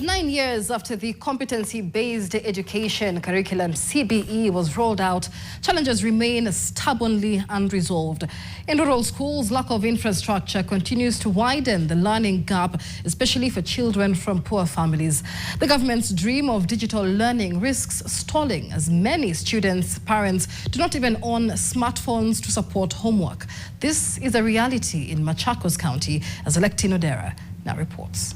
9 years after the Competency Based Education curriculum CBE was rolled out, challenges remain stubbornly unresolved. In rural schools, lack of infrastructure continues to widen the learning gap, especially for children from poor families. The government's dream of digital learning risks stalling as many parents do not even own smartphones to support homework. This is a reality in Machakos County, as Electin Odera now reports.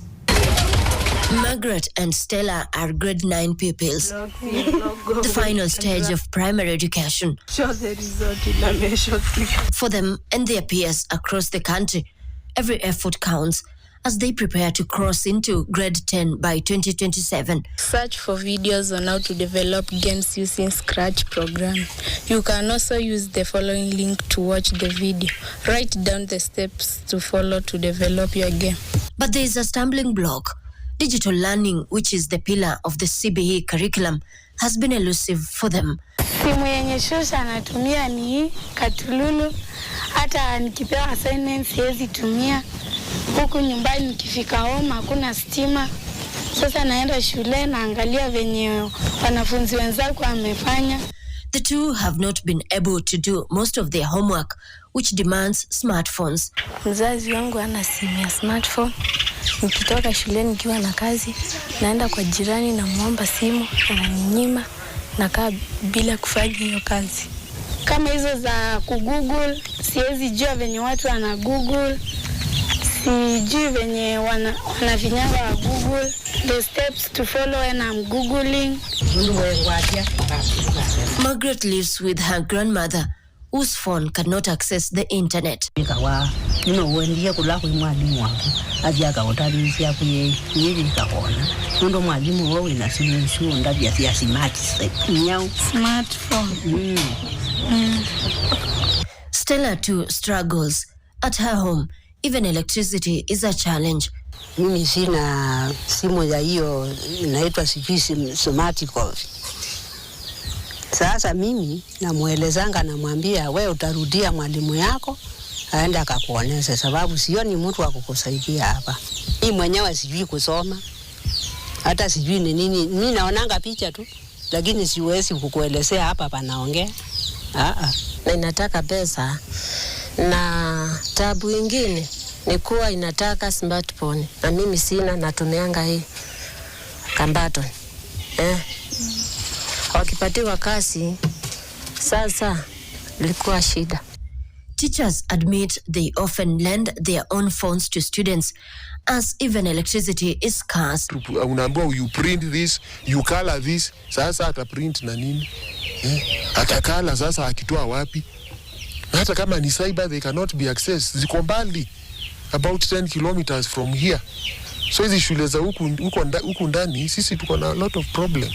Margaret and Stella are grade 9 pupils, the final stage of primary education. For them and their peers across the country, every effort counts as they prepare to cross into grade 10 by 2027. Search for videos on how to develop games using Scratch program. You can also use the following link to watch the video. Write down the steps to follow to develop your game. But there is a stumbling block. Digital learning, which is the pillar of the CBE curriculum, has been elusive for them. Simu yenye shosha anatumia ni katululu. Hata nikipewa assignment siwezi tumia. Huku nyumbani nikifika home hakuna stima. Sasa naenda shule naangalia venye wanafunzi wenzangu wamefanya. The two have not been able to do most of their homework, which demands smartphones. Mzazi wangu ana simu ya smartphone. Nikitoka shule nikiwa na kazi, naenda kwa jirani na muomba simu, ananinyima, nakaa bila kufanya hiyo kazi. Kama hizo za kugoogle, siwezi jua venye watu wana google. Sijui venye wanafinyanga wa google. The steps to follow when I'm googling. Margaret lives with her grandmother, whose phone cannot access the internet. Stella too struggles. At her home, even electricity is a challenge. Mimi sina simu ya hiyo inaitwa somatical. Sasa mimi namuelezanga namwambia wewe utarudia mwalimu yako aende akakuonesha, sababu sioni mtu wa kukusaidia hapa. Mimi mwenyewe sijui kusoma. Hata sijui ni nini. Mimi naonanga picha tu, lakini siwezi kukuelezea hapa panaongea. Na inataka pesa, na tabu ingine ni kuwa inataka smartphone, na mimi sina, natumianga hii kambato. Wakipatiwa kazi sasa ilikuwa shida. Teachers admit they often lend their own phones to students as even electricity is scarce. Unaambiwa you print this, you color this, sasa ata print na nini? Atakala sasa akitoa wapi? Hata kama ni cyber, they cannot be accessed. Ziko mbali, about 10 kilometers from here. So hizi shule za huku ndani sisi tuko na a lot of problem.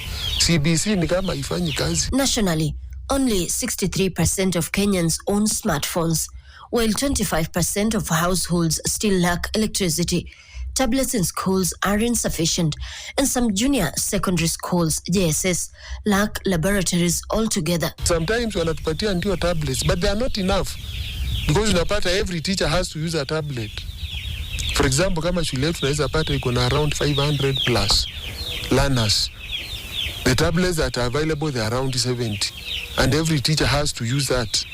CBC ni kama ifanyi kazi. Nationally, only 63% of Kenyans own smartphones, while 25% of households still lack electricity. Tablets in schools are insufficient, and some junior secondary schools, JSS, lack laboratories altogether. Sometimes wanatupatia ndio tablets, but they are not enough, because unapata every teacher has to use a tablet. For example, kama shule yetu tunaweza pata iko na around 500 plus learners. The tablets that are available, they are around 70, and every teacher has to use that.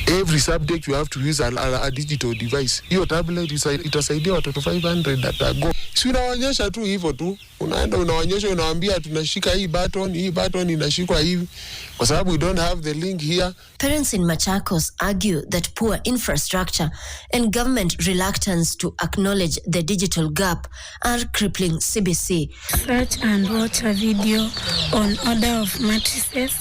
Every subject you have to use a digital device. Hiyo tablet itasaidia watoto 500 that go. Si unaonyesha tu hivyo tu. Unaenda unaonyesha, unawaambia tunashika hii button inashikwa hivi. Kwa sababu we don't have the link here. Parents in Machakos argue that poor infrastructure and government reluctance to acknowledge the digital gap are crippling CBC. Search and watch a video on order of matrices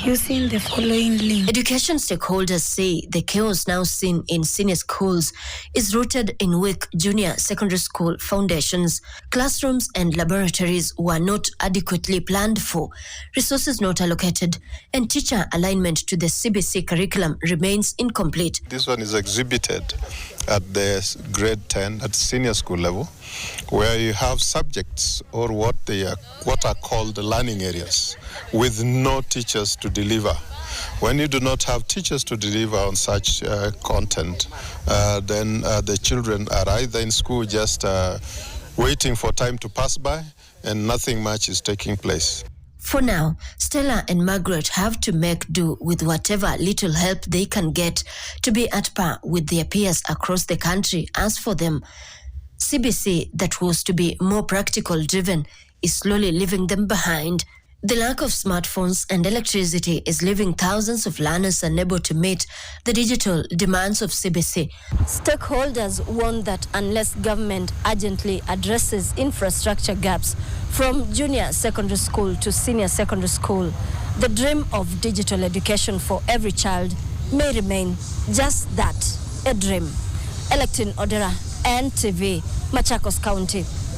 using the following link. Education stakeholders say the chaos now seen in senior schools is rooted in weak junior secondary school foundations. Classrooms and laboratories were not adequately planned for, resources not allocated, and teacher alignment to the CBC curriculum remains incomplete. This one is exhibited at the grade 10 at senior school level, where you have subjects or what are called the learning areas with no teachers to deliver. When you do not have teachers to deliver on such content, then the children are either in school just waiting for time to pass by, and nothing much is taking place. For now, Stella and Margaret have to make do with whatever little help they can get to be at par with their peers across the country. As for them, CBC, that was to be more practical driven, is slowly leaving them behind. The lack of smartphones and electricity is leaving thousands of learners unable to meet the digital demands of CBC. Stakeholders warn that unless government urgently addresses infrastructure gaps from junior secondary school to senior secondary school, the dream of digital education for every child may remain just that, a dream. Electin Odera, NTV, Machakos County.